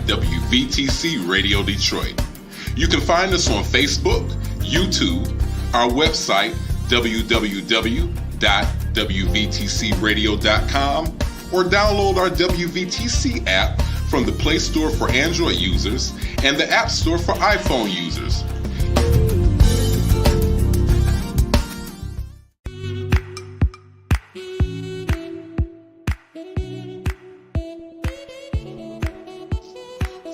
WVTC Radio Detroit. You can find us on Facebook, YouTube, our website, www.wvtcradio.com, or download our WVTC app from the Play Store for Android users and the App Store for iPhone users.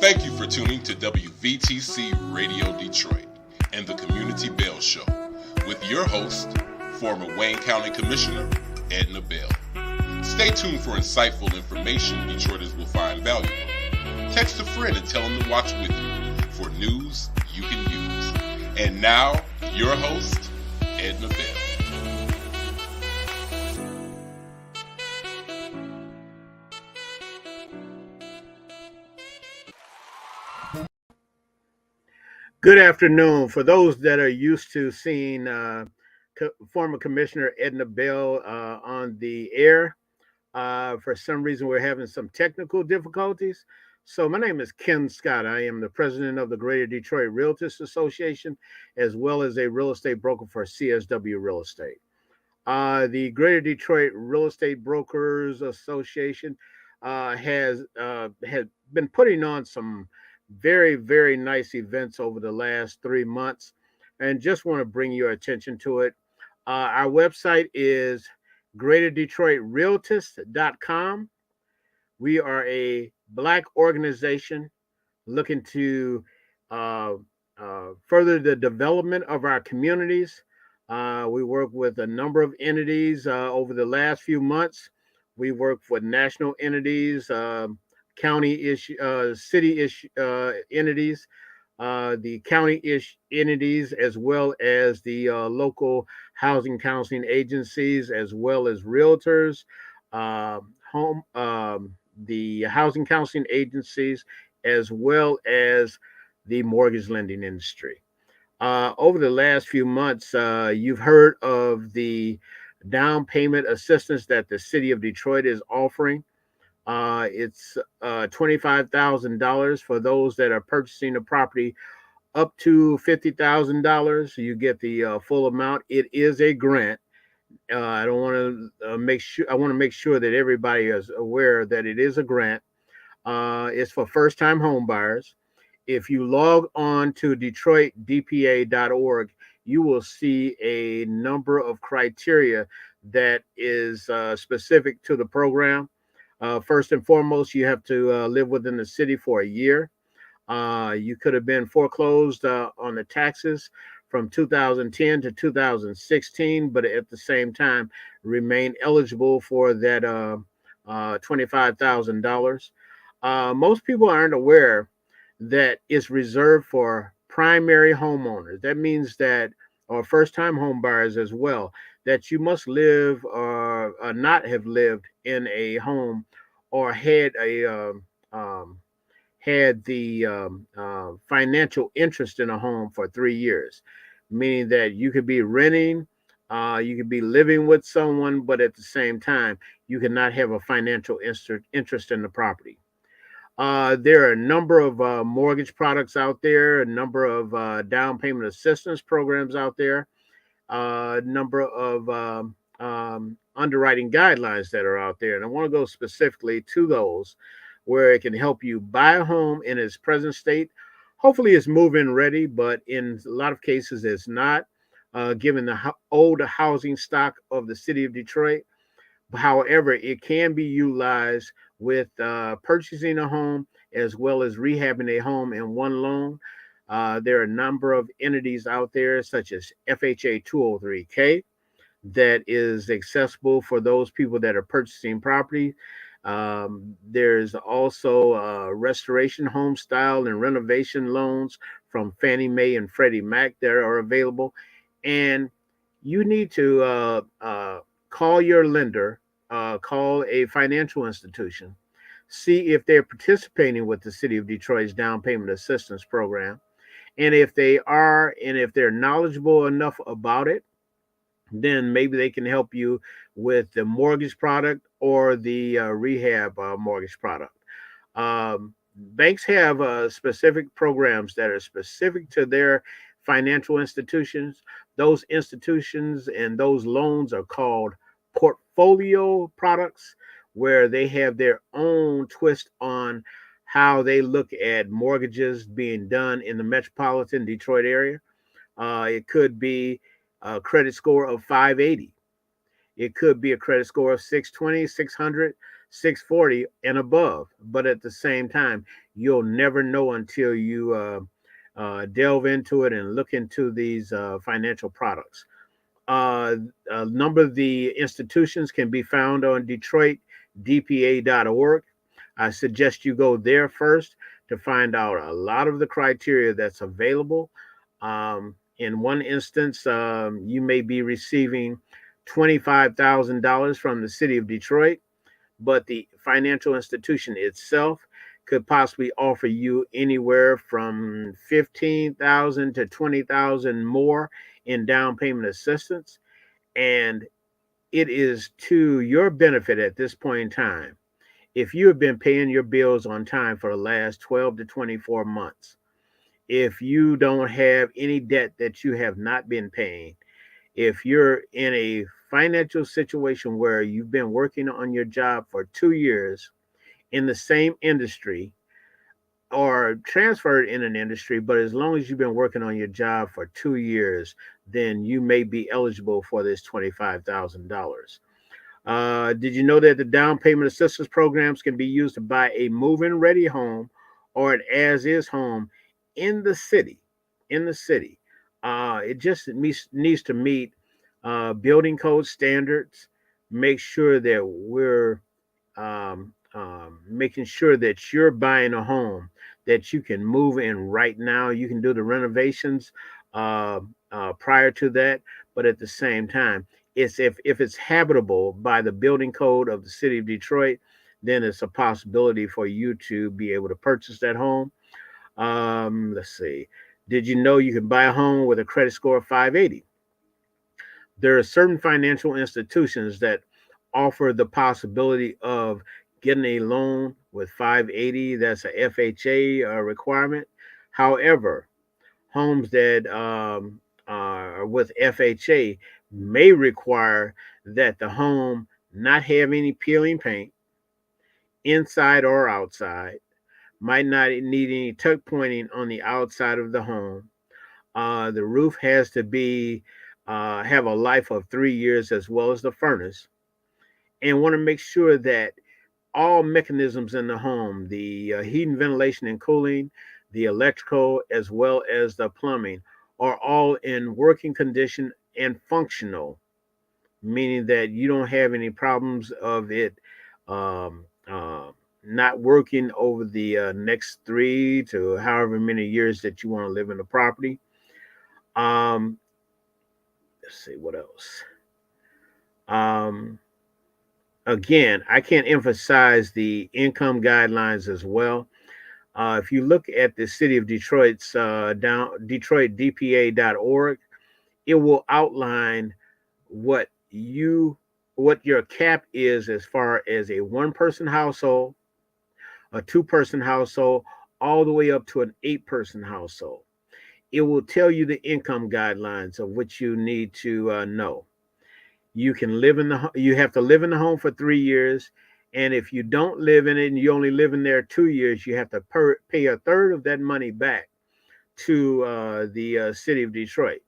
Thank you for tuning to WVTC Radio Detroit and the Community Bell Show with your host, former Wayne County Commissioner Edna Bell. Stay tuned for insightful information Detroiters will find valuable. Text a friend and tell them to watch with you for news you can use. And now, your host, Edna Bell. Good afternoon. For those that are used to seeing former Commissioner Edna Bell on the air, for some reason we're having some technical difficulties. So my name is Ken Scott. I am the president of the Greater Detroit Realtors Association, as well as a real estate broker for CSW Real Estate. The Greater Detroit Real Estate Brokers Association has been putting on some very, very nice events over the last 3 months, and just want to bring your attention to it. Our website is greaterdetroitrealtist.com. We are a Black organization looking to further the development of our communities. We work with a number of entities over the last few months. We work with national entities, county-ish, city-ish entities, the county-ish entities, as well as the local housing counseling agencies, as well as realtors, the housing counseling agencies, as well as the mortgage lending industry. Over the last few months, you've heard of the down payment assistance that the city of Detroit is offering. It's $25,000 for those that are purchasing a property up to $50,000. You get the full amount. It is a grant. I don't want to make sure. I want to make sure that everybody is aware that it is a grant. It's for first-time home buyers. If you log on to DetroitDPA.org, you will see a number of criteria that is specific to the program. First and foremost, you have to live within the city for a year. You could have been foreclosed on the taxes from 2010 to 2016, but at the same time, remain eligible for that $25,000. Most people aren't aware that it's reserved for primary homeowners. That means that, or first-time home buyers as well, that you must live or not have lived in a home or had the financial interest in a home for 3 years, meaning that you could be renting, you could be living with someone, but at the same time, you cannot have a financial interest in the property. There are a number of mortgage products out there, a number of down payment assistance programs out there, a number of underwriting guidelines that are out there. And I want to go specifically to those where it can help you buy a home in its present state. Hopefully it's move-in ready, but in a lot of cases it's not, given the older housing stock of the city of Detroit. However, it can be utilized with purchasing a home as well as rehabbing a home in one loan. There are a number of entities out there, such as FHA 203K, that is accessible for those people that are purchasing property. There's also restoration home style and renovation loans from Fannie Mae and Freddie Mac that are available. And you need to call your lender, call a financial institution, see if they're participating with the City of Detroit's down payment assistance program. And if they are, and if they're knowledgeable enough about it, then maybe they can help you with the mortgage product or the rehab mortgage product. banks have specific programs that are specific to their financial institutions. Those institutions and those loans are called portfolio products, where they have their own twist on how they look at mortgages being done in the metropolitan Detroit area. It could be a credit score of 580. It could be a credit score of 620, 600, 640, and above. But at the same time, you'll never know until you delve into it and look into these financial products. Uh, a number of the institutions can be found on DetroitDPA.org. I suggest you go there first to find out a lot of the criteria that's available. In one instance, you may be receiving $25,000 from the city of Detroit, but the financial institution itself could possibly offer you anywhere from 15,000 to 20,000 more in down payment assistance. And it is to your benefit at this point in time. If you have been paying your bills on time for the last 12 to 24 months, if you don't have any debt that you have not been paying, if you're in a financial situation where you've been working on your job for 2 years in the same industry or transferred in an industry, but as long as you've been working on your job for 2 years, then you may be eligible for this $25,000. Did you know that the down payment assistance programs can be used to buy a move-in ready home or an as-is home in the city? In the city, it just needs to meet building code standards. Make sure that we're making sure that you're buying a home that you can move in right now. You can do the renovations uh, prior to that, but at the same time, it's if it's habitable by the building code of the city of Detroit, then it's a possibility for you to be able to purchase that home. Let's see. Did you know you can buy a home with a credit score of 580? There are certain financial institutions that offer the possibility of getting a loan with 580. That's a FHA requirement. However, homes that are with FHA may require that the home not have any peeling paint inside or outside, might not need any tuck pointing on the outside of the home. The roof has to be have a life of 3 years as well as the furnace, and want to make sure that all mechanisms in the home, the heating, ventilation, and cooling, the electrical, as well as the plumbing, are all in working condition and functional, meaning that you don't have any problems of it not working over the next 3 to however many years that you want to live in the property. Um, let's see what else. Um, Again, I can't emphasize the income guidelines as well. If you look at the city of Detroit's DetroitDPA.org, it will outline what you what your cap is as far as a one-person household, a two-person household, all the way up to an eight-person household. It will tell you the income guidelines of which you need to know. You have to live in the home for 3 years, and if you don't live in it and you only live in there 2 years, you have to pay a third of that money back to the city of Detroit,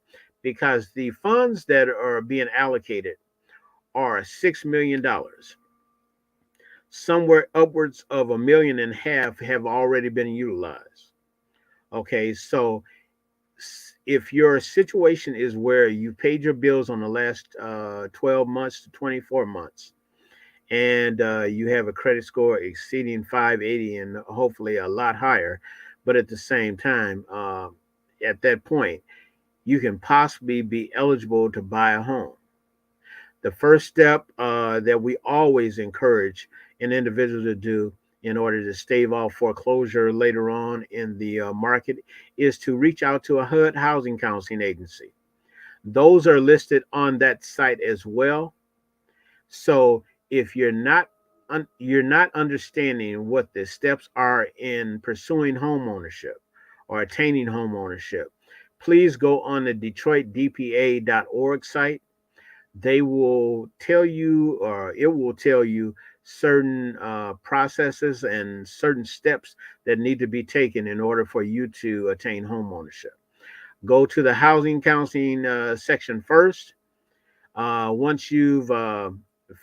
because the funds that are being allocated are $6 million. Somewhere upwards of 1.5 million have already been utilized. Okay, so if your situation is where you paid your bills on the last 12 months to 24 months, and you have a credit score exceeding 580 and hopefully a lot higher, but at the same time, at that point, you can possibly be eligible to buy a home. The first step that we always encourage an individual to do in order to stave off foreclosure later on in the market is to reach out to a HUD housing counseling agency. Those are listed on that site as well. So if you're not you're not understanding what the steps are in pursuing home ownership or attaining home ownership, please go on the DetroitDPA.org site. They will tell you, or it will tell you, certain processes and certain steps that need to be taken in order for you to attain home ownership. Go to the housing counseling section first. Once you've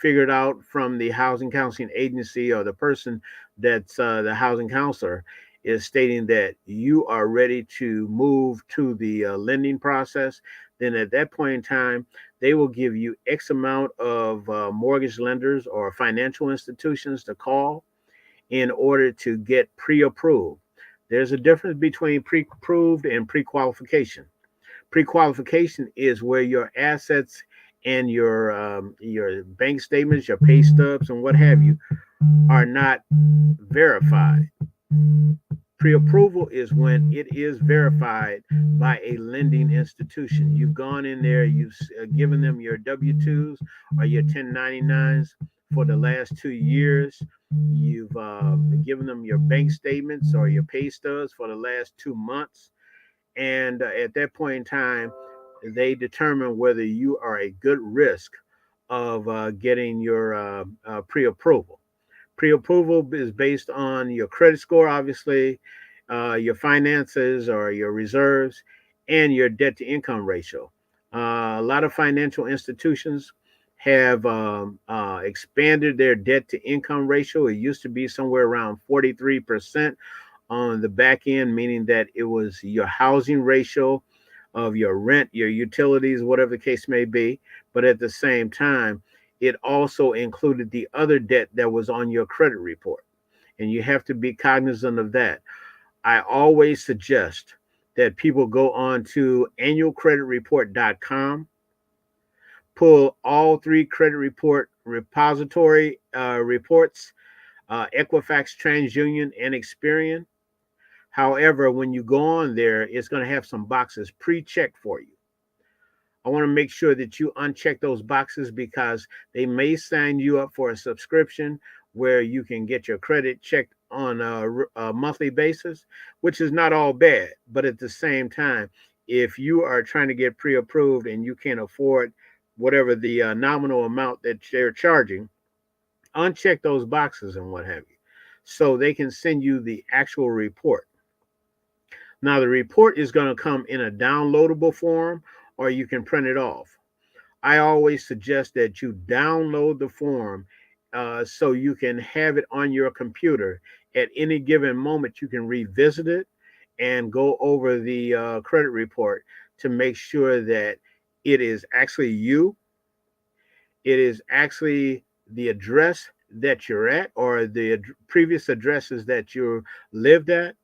figured out from the housing counseling agency or the person that's the housing counselor is stating that you are ready to move to the lending process, then at that point in time, they will give you X amount of mortgage lenders or financial institutions to call in order to get pre approved. There's a difference between pre approved and pre qualification. Pre-qualification is where your assets and your bank statements, your pay stubs, and what have you are not verified. Pre-approval is when it is verified by a lending institution. You've gone in there, you've given them your W-2s or your 1099s for the last 2 years. You've given them your bank statements or your pay stubs for the last 2 months. And at that point in time, they determine whether you are a good risk of getting your pre-approval. Pre-approval is based on your credit score, obviously, your finances or your reserves, and your debt-to-income ratio. A lot of financial institutions have expanded their debt-to-income ratio. It used to be somewhere around 43% on the back end, meaning that it was your housing ratio of your rent, your utilities, whatever the case may be. But at the same time, it also included the other debt that was on your credit report. And you have to be cognizant of that. I always suggest that people go on to annualcreditreport.com, pull all three credit report repository reports, Equifax, TransUnion, and Experian. However, when you go on there, it's going to have some boxes pre-checked for you. I want to make sure that you uncheck those boxes because they may sign you up for a subscription where you can get your credit checked on a monthly basis, which is not all bad. But at the same time, if you are trying to get pre-approved and you can't afford whatever the nominal amount that they're charging, uncheck those boxes and what have you, so they can send you the actual report. Now, the report is going to come in a downloadable form or you can print it off. I always suggest that you download the form so you can have it on your computer. At any given moment, you can revisit it and go over the credit report to make sure that it is actually you. It is actually the address that you're at or the previous addresses that you lived at.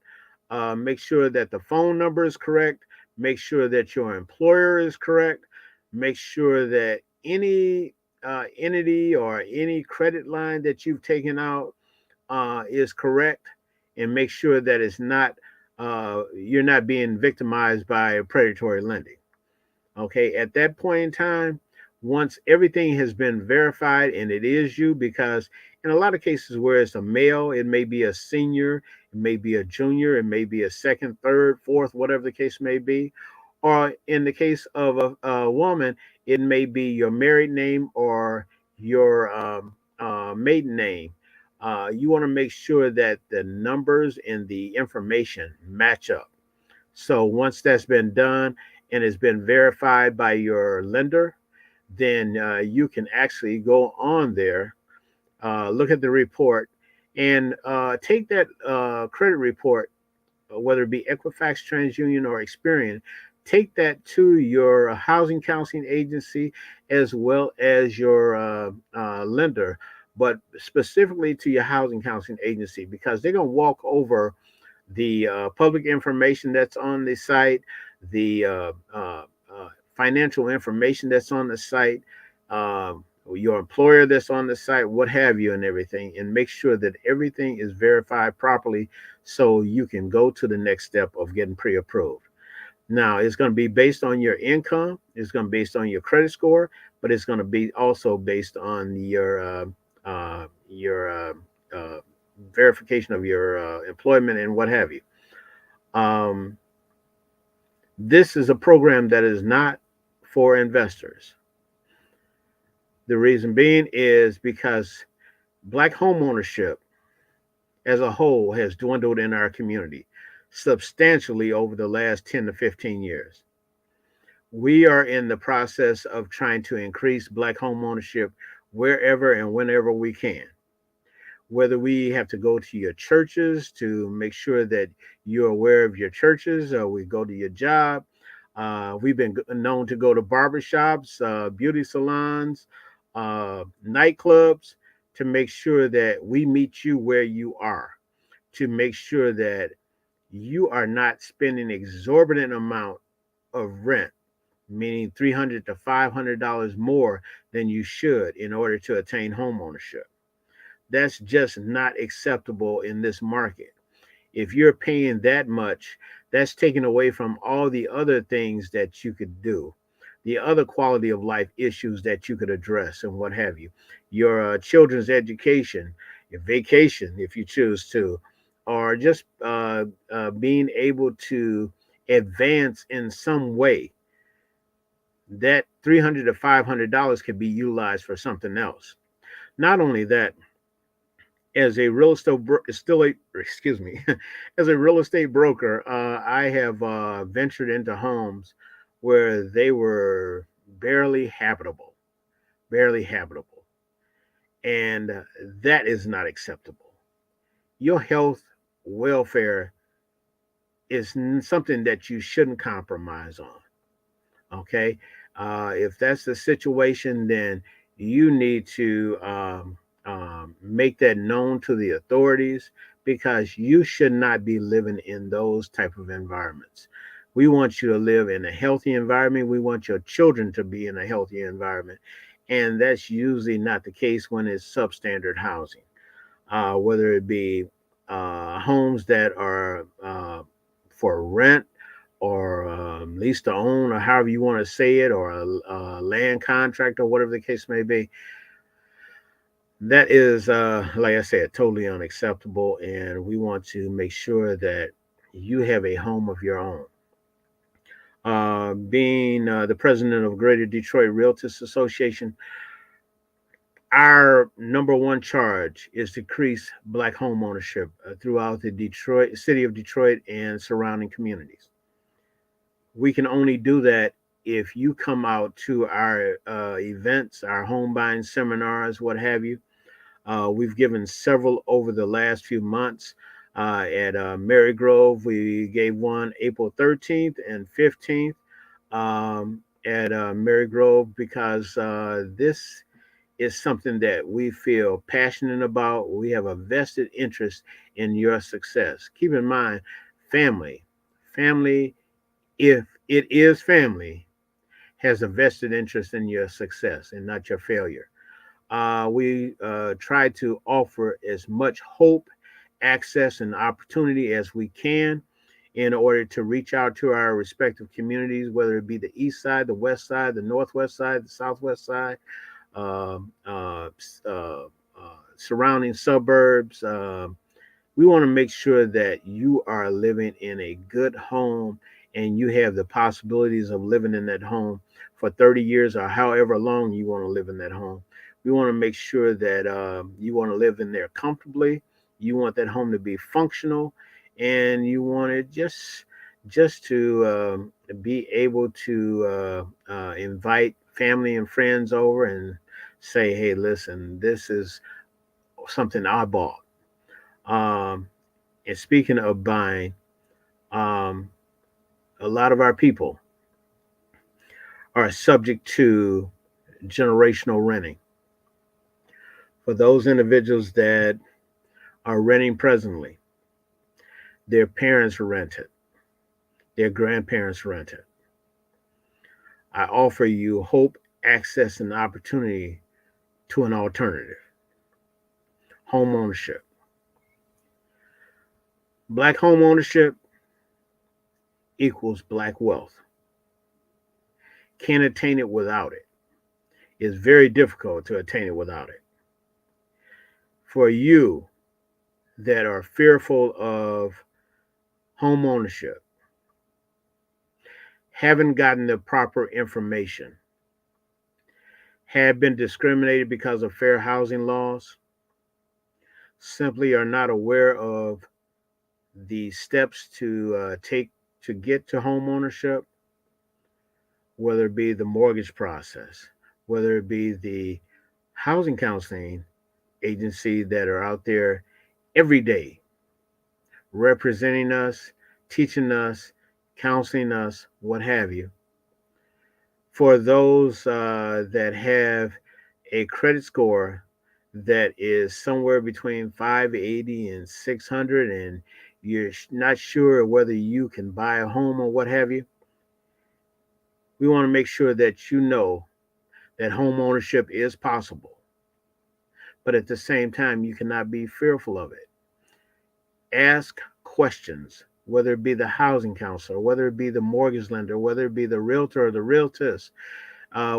Make sure that the phone number is correct. Make sure that your employer is correct. Make sure that any entity or any credit line that you've taken out is correct, and make sure that it's not you're not being victimized by predatory lending. Okay, at that point in time, once everything has been verified and it is you, because in a lot of cases where it's a male, it may be a senior, it may be a junior, it may be a second, third, fourth, whatever the case may be. Or in the case of a woman, it may be your married name or your maiden name. You want to make sure that the numbers and the information match up. So once that's been done and it's been verified by your lender, then you can actually go on there, look at the report, and take that credit report, whether it be Equifax, TransUnion, or Experian, take that to your housing counseling agency as well as your lender, but specifically to your housing counseling agency because they're going to walk over the public information that's on the site, the financial information that's on the site, uh, your employer that's on the site, what have you, and everything, and make sure that everything is verified properly so you can go to the next step of getting pre approved. Now, it's going to be based on your income, it's going to be based on your credit score, but it's going to be also based on uh, verification of your employment and what have you. Um, this is a program that is not for investors. The reason being is because black home ownership as a whole has dwindled in our community substantially over the last 10 to 15 years. We are in the process of trying to increase black home ownership wherever and whenever we can. Whether we have to go to your churches to make sure that you're aware of your churches, or we go to your job. We've been known to go to barbershops, beauty salons, nightclubs to make sure that we meet you where you are, to make sure that you are not spending exorbitant amount of rent, meaning $300 to $500 more than you should in order to attain home ownership. That's just not acceptable in this market. If you're paying that much, that's taken away from all the other things that you could do, the other quality of life issues that you could address, and what have you. Your children's education, your vacation, if you choose to, or just being able to advance in some way. That $300 to $500 could be utilized for something else. Not only that, as a real estate still a, excuse me, as a real estate broker, I have ventured into homes where they were barely habitable, and that is not acceptable. Your health, welfare is something that you shouldn't compromise on. Okay, if that's the situation, then you need to make that known to the authorities, because you should not be living in those type of environments. We want you to live in a healthy environment. We want your children to be in a healthy environment, and that's usually not the case when it's substandard housing, whether it be homes that are for rent, or lease to own, or however you want to say it, or a land contract, or whatever the case may be. That is, like I said, totally unacceptable. And we want to make sure that you have a home of your own. Being the president of Greater Detroit Realtors Association, our number one charge is to increase black home ownership throughout the Detroit city of Detroit and surrounding communities. We can only do that if you come out to our events, our home buying seminars, what have you. We've given several over the last few months. At Mary Grove, we gave one April 13th and 15th at Mary Grove, because this is something that we feel passionate about. We have a vested interest in your success. Keep in mind, family, family, if it is family, has a vested interest in your success and not your failure. We try to offer as much hope, access, and opportunity as we can in order to reach out to our respective communities, whether it be the east side, the west side, the northwest side, the southwest side, uh, uh, surrounding suburbs. We want to make sure that you are living in a good home, and you have the possibilities of living in that home for 30 years or however long you want to live in that home. We want to make sure that you want to live in there comfortably. You want that home to be functional, and you want it just to be able to invite family and friends over and say, "Hey, listen, this is something I bought." Um, and speaking of buying, um, a lot of our people are subject to generational renting. For those individuals that are renting presently, their parents rented, their grandparents rented. I offer you hope, access, and opportunity to an alternative: home ownership. Black home ownership equals black wealth. Can't attain it without it. It's very difficult to attain it without it. For you that are fearful of home ownership, haven't gotten the proper information, have been discriminated because of fair housing laws, simply are not aware of the steps to take to get to home ownership, whether it be the mortgage process, whether it be the housing counseling agency that are out there every day representing us, teaching us, counseling us, what have you. For those that have a credit score that is somewhere between 580 and 600, and you're not sure whether you can buy a home or what have you, we want to make sure that you know that home ownership is possible. But at the same time, you cannot be fearful of it. Ask questions, whether it be the housing counselor, whether it be the mortgage lender, whether it be the realtor or the realtors,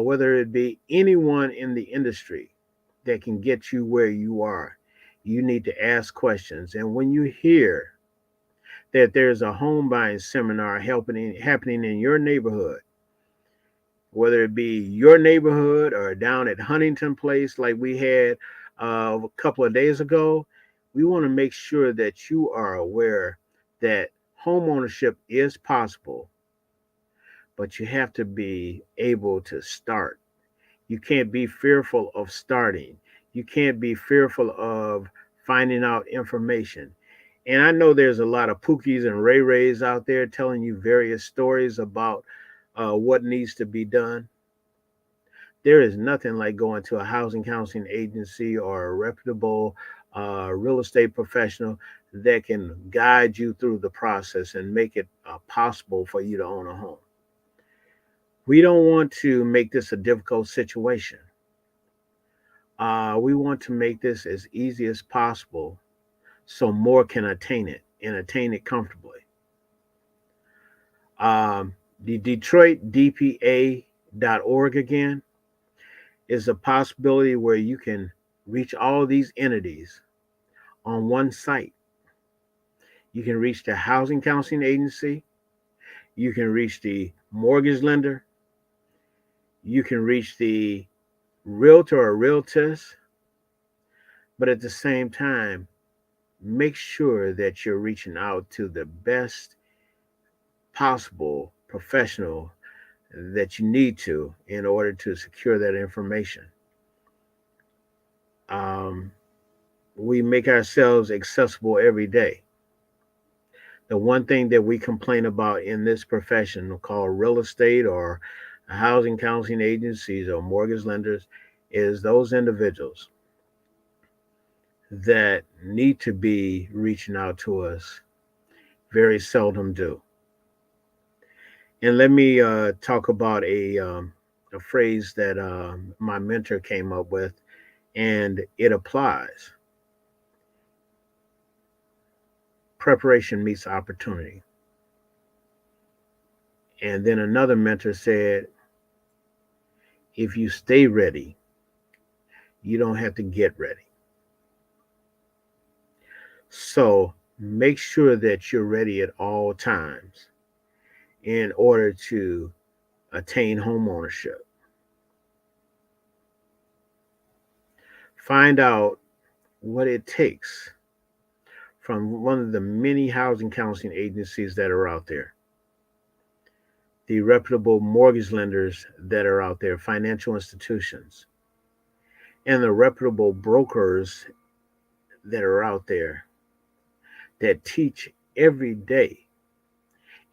whether it be anyone in the industry that can get you where you are. You need to ask questions. And when you hear that there's a home buying seminar happening in your neighborhood, whether it be your neighborhood or down at Huntington Place, like we had a couple of days ago, we want to make sure that you are aware that home ownership is possible, but you have to be able to start. You can't be fearful of starting. You can't be fearful of finding out information. And I know there's a lot of Pookies and Ray Rays out there telling you various stories about what needs to be done. There is nothing like going to a housing counseling agency or a reputable real estate professional that can guide you through the process and make it possible for you to own a home. We don't want to make this a difficult situation. We want to make this as easy as possible so more can attain it and attain it comfortably. The Detroit DPA.org again is a possibility where you can reach all these entities on one site. You can reach the housing counseling agency, you can reach the mortgage lender, you can reach the realtor or realtors, but at the same time, make sure that you're reaching out to the best possible professional that you need to in order to secure that information. Um, we make ourselves accessible every day. The one thing that we complain about in this profession called real estate or housing counseling agencies or mortgage lenders is those individuals that need to be reaching out to us very seldom do. And let me talk about a phrase that my mentor came up with, and it applies. Preparation meets opportunity. And then another mentor said, if you stay ready, you don't have to get ready. So make sure that you're ready at all times in order to attain home ownership. Find out what it takes from one of the many housing counseling agencies that are out there, the reputable mortgage lenders that are out there, financial institutions, and the reputable brokers that are out there that teach every day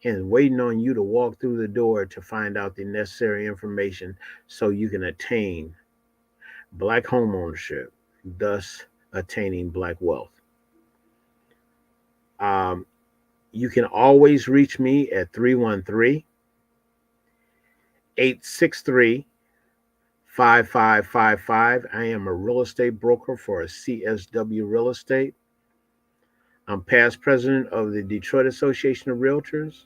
and waiting on you to walk through the door to find out the necessary information so you can attain black home ownership, thus attaining black wealth. Um, you can always reach me at 313-863-5555. I am a real estate broker for CSW Real Estate. I'm past president of the Detroit Association of Realtors.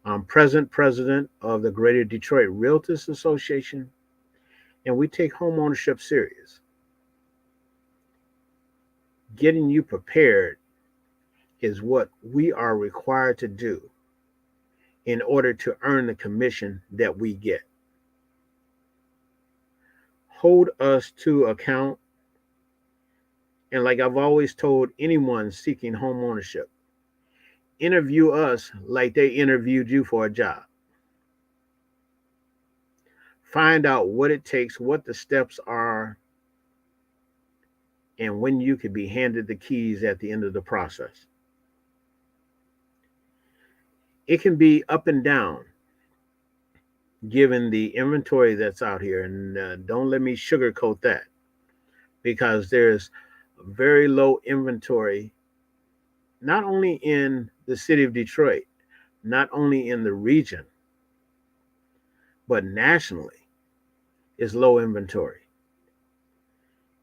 I'm present president of the Greater Detroit Realtors Association, and we take home ownership serious. Getting you prepared is what we are required to do in order to earn the commission that we get. Hold us to account. And like I've always told anyone seeking home ownership, interview us like they interviewed you for a job. Find out what it takes, what the steps are, and when you could be handed the keys at the end of the process. It can be up and down given the inventory that's out here. And don't let me sugarcoat that, because there's very low inventory, not only in the city of Detroit, not only in the region, but nationally, is low inventory.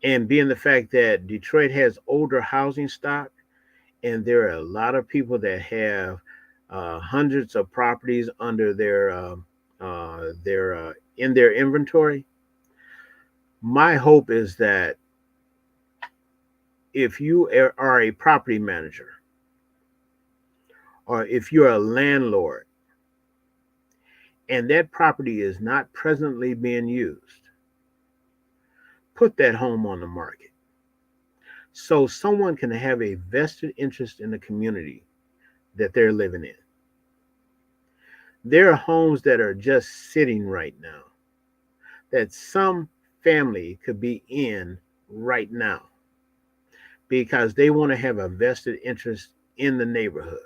And being the fact that Detroit has older housing stock, and there are a lot of people that have hundreds of properties under their in their inventory. My hope is that if you are a property manager, or if you're a landlord and that property is not presently being used, put that home on the market so someone can have a vested interest in the community that they're living in. There are homes that are just sitting right now that some family could be in right now because they want to have a vested interest in the neighborhood.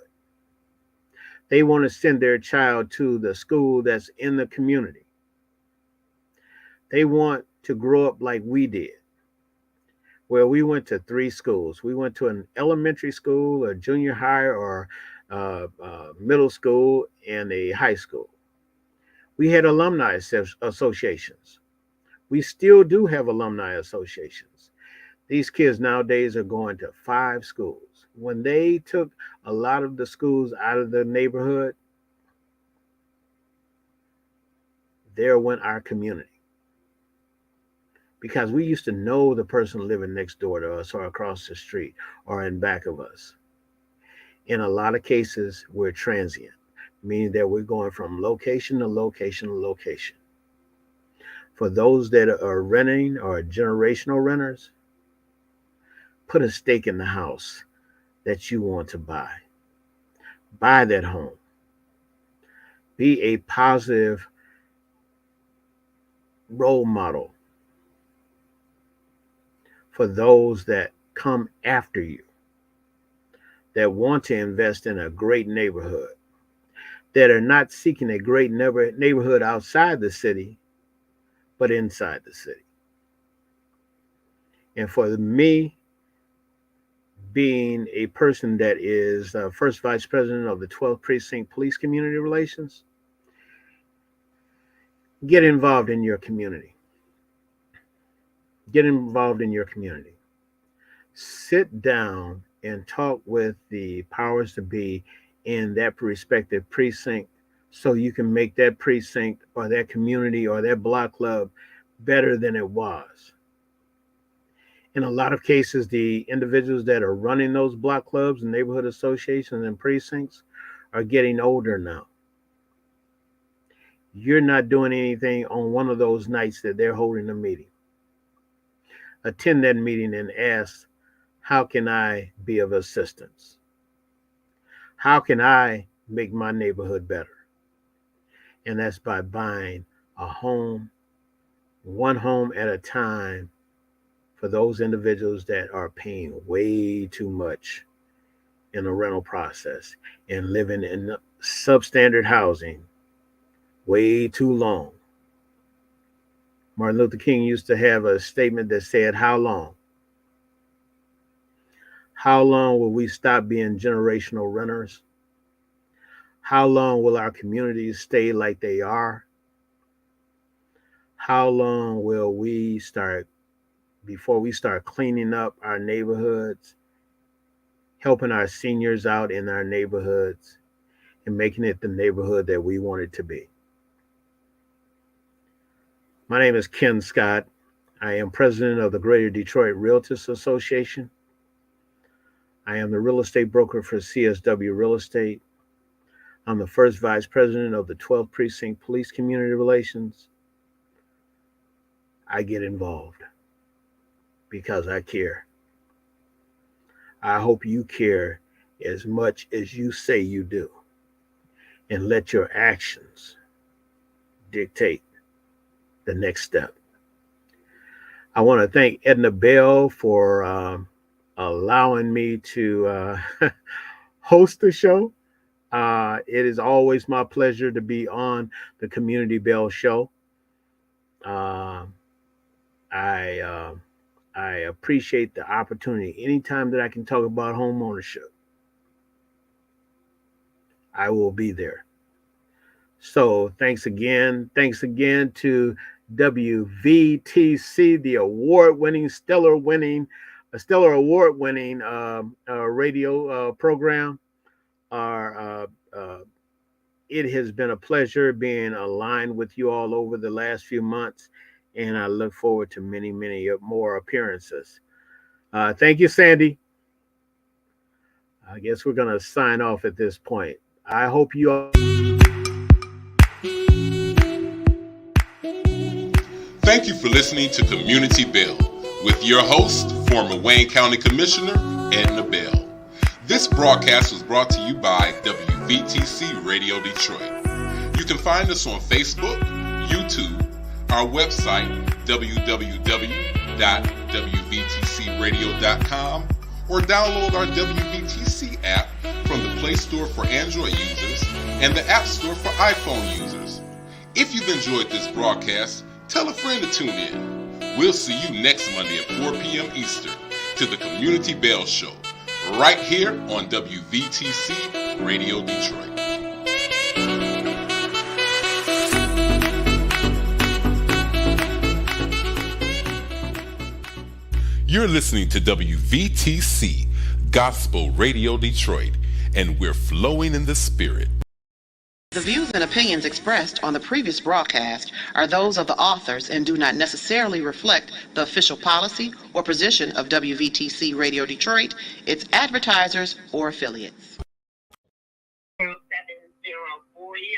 They want to send their child to the school that's in the community. They want to grow up like we did, where we went to three schools. We went to an elementary school, a junior high, or middle school, and a high school. We had alumni associations. We still do have alumni associations. These kids nowadays are going to five schools. When they took a lot of the schools out of the neighborhood, there went our community. Because we used to know the person living next door to us or across the street or in back of us. In a lot of cases, we're transient, meaning that we're going from location to location to location. For those that are renting or generational renters, put a stake in the house that you want to buy. Buy that home. Be a positive role model for those that come after you, that want to invest in a great neighborhood, that are not seeking a great neighborhood outside the city, but inside the city. And for me, being a person that is first vice president of the 12th Precinct Police Community Relations, get involved in your community. Get involved in your community. Sit down and talk with the powers to be in that respective precinct so you can make that precinct or that community or that block club better than it was. In a lot of cases, the individuals that are running those block clubs and neighborhood associations and precincts are getting older now. You're not doing anything on one of those nights that they're holding a meeting. Attend that meeting and ask, how can I be of assistance? How can I make my neighborhood better? And that's by buying a home, one home at a time, for those individuals that are paying way too much in the rental process and living in substandard housing way too long. Martin Luther King used to have a statement that said, how long? How long will we stop being generational renters? How long will our communities stay like they are? How long will we start, before we start cleaning up our neighborhoods, helping our seniors out in our neighborhoods, and making it the neighborhood that we want it to be? My name is Ken Scott. I am president of the Greater Detroit Realtors Association. I am the real estate broker for CSW Real Estate. I'm the first vice president of the 12th Precinct Police Community Relations. I get involved because I care. I hope you care as much as you say you do, and let your actions dictate the next step. I want to thank Edna Bell for allowing me to host the show. It is always my pleasure to be on the Community Bell Show. I appreciate the opportunity. Anytime that I can talk about home ownership, I will be there. So thanks again. Thanks again to WVTC, the stellar award-winning radio program. It has been a pleasure being aligned with you all over the last few months, and I look forward to many, many more appearances. Thank you, Sandy. I guess we're going to sign off at this point. I hope you all. Thank you for listening to Community Bell with your host, former Wayne County Commissioner Edna Bell. This broadcast was brought to you by WVTC Radio Detroit. You can find us on Facebook, YouTube, our website, www.wvtcradio.com, or download our WVTC app from the Play Store for Android users and the App Store for iPhone users. If you've enjoyed this broadcast, tell a friend to tune in. We'll see you next Monday at 4 p.m. Eastern to the Community Bell Show, right here on WVTC Radio Detroit. You're listening to WVTC Gospel Radio Detroit, and we're flowing in the Spirit. The views and opinions expressed on the previous broadcast are those of the authors and do not necessarily reflect the official policy or position of WVTC Radio Detroit, its advertisers, or affiliates.